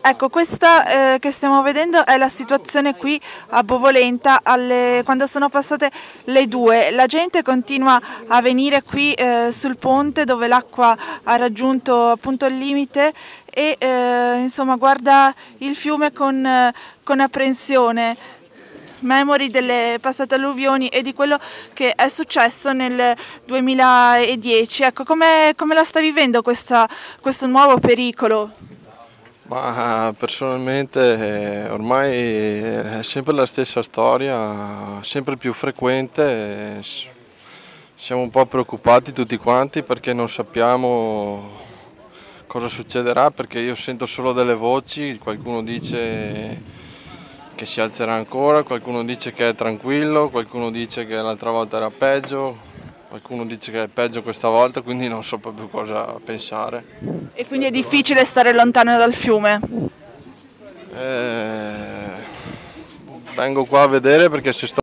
Ecco, questa che stiamo vedendo è la situazione qui a Bovolenta quando sono passate le 2. La gente continua a venire qui sul ponte dove l'acqua ha raggiunto appunto il limite e insomma guarda il fiume con apprensione, memori delle passate alluvioni e di quello che è successo nel 2010. Ecco, come la sta vivendo questo nuovo pericolo? Ma personalmente ormai è sempre la stessa storia, sempre più frequente. Siamo un po' preoccupati tutti quanti perché non sappiamo cosa succederà, perché io sento solo delle voci, qualcuno dice che si alzerà ancora, qualcuno dice che è tranquillo, qualcuno dice che l'altra volta era peggio, qualcuno dice che è peggio questa volta, quindi non so proprio cosa pensare. E quindi è difficile stare lontano dal fiume? Vengo qua a vedere perché se sto